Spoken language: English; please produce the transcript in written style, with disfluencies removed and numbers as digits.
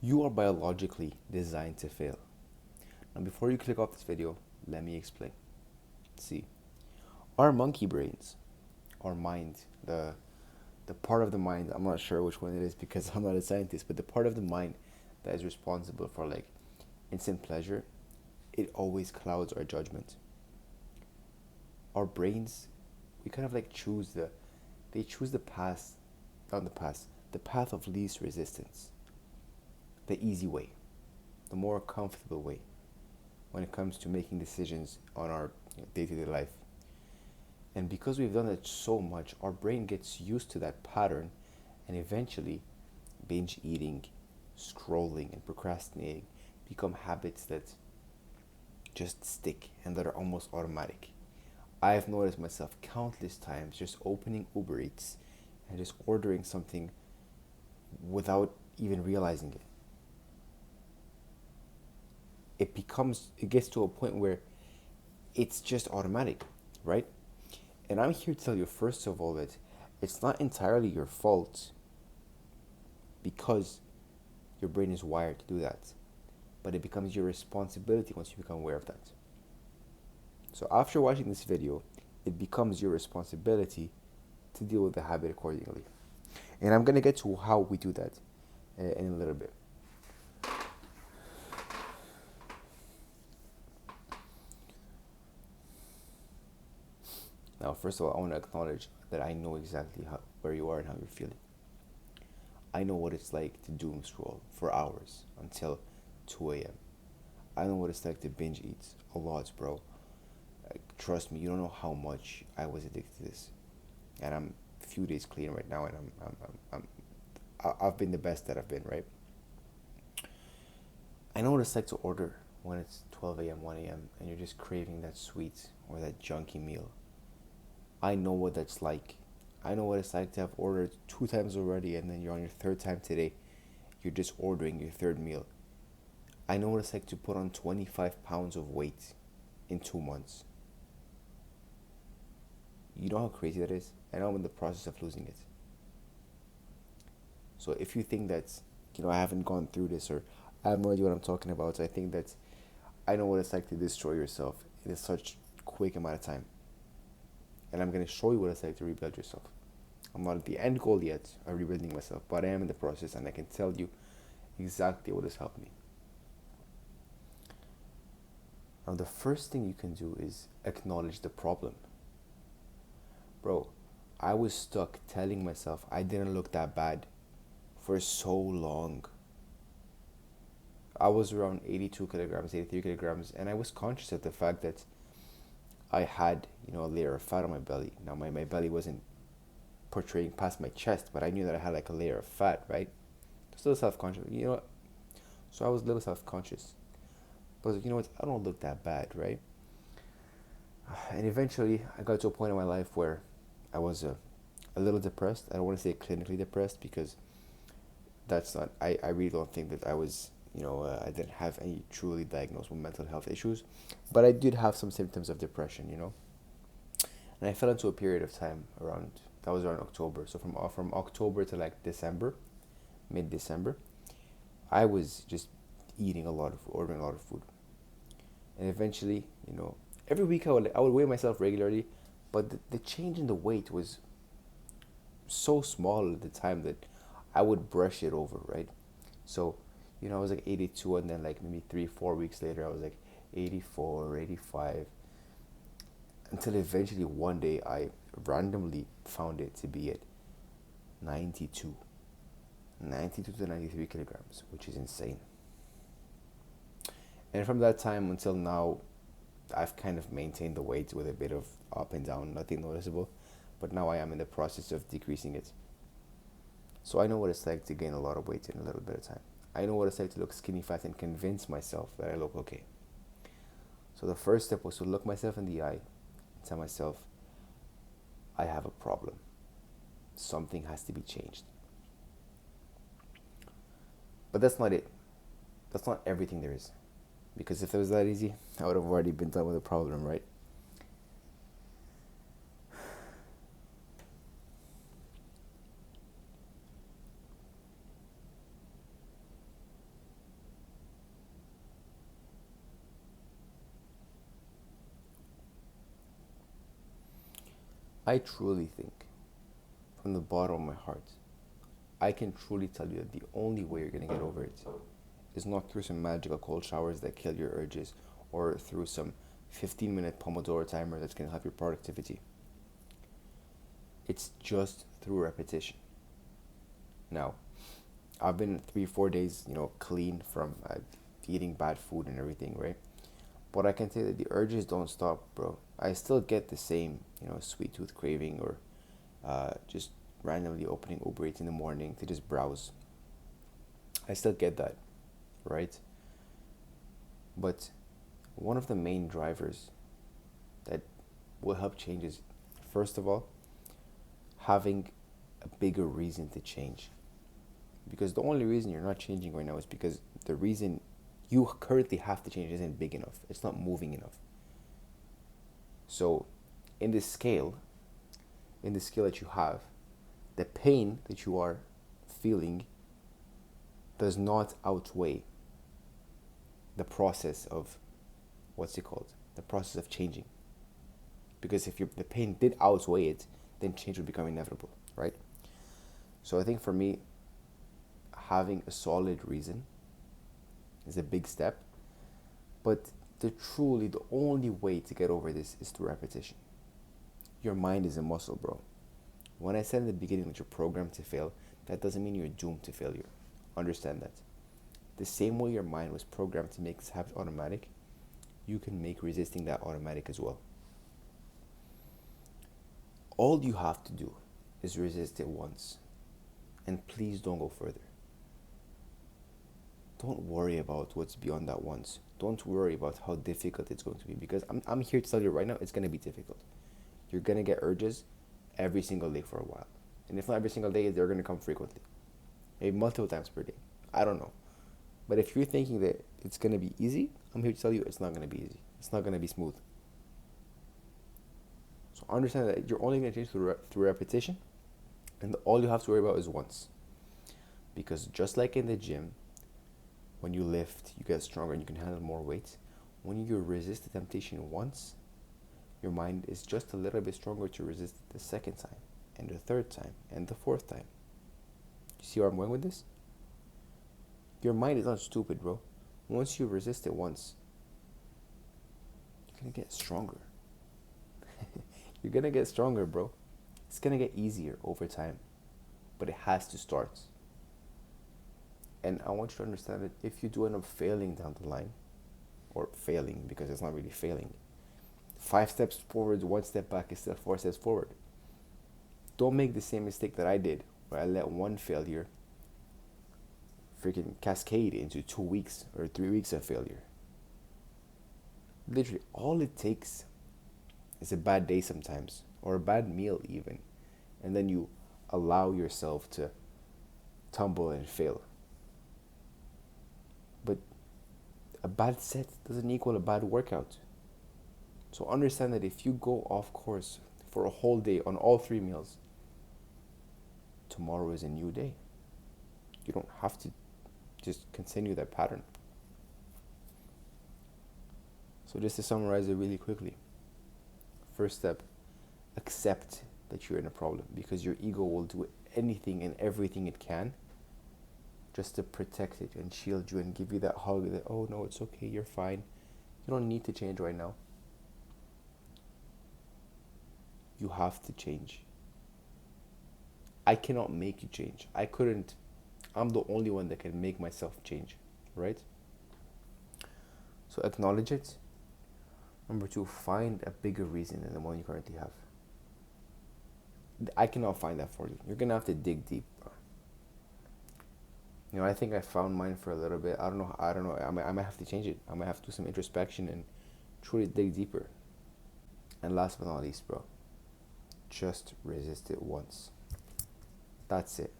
You are biologically designed to fail. Now, before you click off this video, let me explain. See, our monkey brains, our mind, the part of the mind, I'm not sure which one it is because I'm not a scientist, but the part of the mind that is responsible for like instant pleasure, it always clouds our judgment. Our brains, we kind of like they choose the path, not the path, the path of least resistance, the easy way, the more comfortable way when it comes to making decisions on our day-to-day life. And because we've done it so much, our brain gets used to that pattern, and eventually binge eating, scrolling, and procrastinating become habits that just stick and that are almost automatic. I've noticed myself countless times just opening Uber Eats and just ordering something without even realizing it. It gets to a point where it's just automatic, right? And I'm here to tell you, first of all, that it's not entirely your fault because your brain is wired to do that, but it becomes your responsibility once you become aware of that. So after watching this video, it becomes your responsibility to deal with the habit accordingly. And I'm going to get to how we do that in a little bit. Now, first of all, I want to acknowledge that I know exactly where you are and how you're feeling. I know what it's like to doom scroll for hours until 2 a.m. I know what it's like to binge eat a lot, bro. Trust me, you don't know how much I was addicted to this. And I'm a few days clean right now, and I've been the best that I've been, right? I know what it's like to order when it's 12 a.m., 1 a.m., and you're just craving that sweet or that junky meal. I know what that's like. I know what it's like to have ordered 2 times already, and then you're on your third time today. You're just ordering your third meal. I know what it's like to put on 25 pounds of weight in 2 months. You know how crazy that is? I know I'm in the process of losing it. So if you think that, I haven't gone through this, or I have no idea what I'm talking about, I think that I know what it's like to destroy yourself in such quick amount of time. And I'm going to show you what it's like to rebuild yourself. I'm not at the end goal yet of rebuilding myself, but I am in the process, and I can tell you exactly what has helped me. Now, the first thing you can do is acknowledge the problem. Bro, I was stuck telling myself I didn't look that bad for so long. I was around 82 kilograms, 83 kilograms, and I was conscious of the fact that I had, a layer of fat on my belly. Now, my belly wasn't portraying past my chest, but I knew that I had like a layer of fat, right? Still self-conscious, so I was a little self-conscious. But you know what, I don't look that bad, right? And eventually, I got to a point in my life where I was a little depressed. I don't want to say clinically depressed because that's not, I really don't think that I was, I didn't have any truly diagnosed with mental health issues, but I did have some symptoms of depression, and I fell into a period of time that was around October. So from October to like December, mid-December, I was just ordering a lot of food. And eventually, every week I would weigh myself regularly, but the change in the weight was so small at the time that I would brush it over, right? So, I was like 82, and then like maybe 3-4 weeks later I was like 84, 85, until eventually one day I randomly found it to be at 92 to 93 kilograms, which is insane. And from that time until now, I've kind of maintained the weight with a bit of up and down, nothing noticeable, but now I am in the process of decreasing it. So I know what it's like to gain a lot of weight in a little bit of time. I know what it's like to look skinny fat and convince myself that I look okay. So the first step was to look myself in the eye and tell myself, I have a problem. Something has to be changed. But that's not it. That's not everything there is. Because if it was that easy, I would have already been done with the problem, right? I truly think, from the bottom of my heart, I can truly tell you that the only way you're gonna get over it is not through some magical cold showers that kill your urges or through some 15-minute Pomodoro timer that's gonna help your productivity. It's just through repetition. Now, I've been 3, 4 days, clean from eating bad food and everything, right? But I can say that the urges don't stop, bro. I still get the same, sweet tooth craving or just randomly opening Uber Eats in the morning to just browse. I still get that, right? But one of the main drivers that will help change is, first of all, having a bigger reason to change. Because the only reason you're not changing right now is because the reason you currently have to change isn't big enough. It's not moving enough. So, in this scale, in the scale that you have, the pain that you are feeling does not outweigh the process of what's it called? The process of changing. Because if the pain did outweigh it, then change would become inevitable, right? So I think for me, having a solid reason is a big step. But the only way to get over this is through repetition. Your mind is a muscle, bro. When I said in the beginning that you're programmed to fail, that doesn't mean you're doomed to failure. Understand that. The same way your mind was programmed to make this habit automatic, you can make resisting that automatic as well. All you have to do is resist it once. And please don't go further. Don't worry about what's beyond that once. Don't worry about how difficult it's going to be, because I'm here to tell you right now, it's going to be difficult. You're going to get urges every single day for a while. And if not every single day, they're going to come frequently. Maybe multiple times per day. I don't know. But if you're thinking that it's going to be easy, I'm here to tell you it's not going to be easy. It's not going to be smooth. So understand that you're only going to change through repetition. And all you have to worry about is once. Because just like in the gym, when you lift, you get stronger and you can handle more weight. When you resist the temptation once, your mind is just a little bit stronger to resist it the second time, and the third time, and the fourth time. You see where I'm going with this? Your mind is not stupid, bro. Once you resist it once, you're gonna get stronger. You're gonna get stronger, bro. It's gonna get easier over time, but it has to start. And I want you to understand that if you do end up failing down the line, or failing because it's not really failing, 5 steps forward, 1 step back is still 4 steps forward. Don't make the same mistake that I did, where I let one failure freaking cascade into 2 weeks or 3 weeks of failure. Literally, all it takes is a bad day sometimes, or a bad meal even, and then you allow yourself to tumble and fail. But a bad set doesn't equal a bad workout. So understand that if you go off course for a whole day on all 3 meals, tomorrow is a new day. You don't have to just continue that pattern. So just to summarize it really quickly. First step, accept that you're in a problem, because your ego will do anything and everything it can just to protect it and shield you and give you that hug that, oh no, it's okay, you're fine. You don't need to change right now. You have to change. I cannot make you change. I couldn't. I'm the only one that can make myself change, right? So acknowledge it. Number 2, find a bigger reason than the one you currently have. I cannot find that for you. You're gonna have to dig deep. I think I found mine for a little bit. I don't know. I might have to change it. I might have to do some introspection and truly dig deeper. And last but not least, bro, just resist it once. That's it.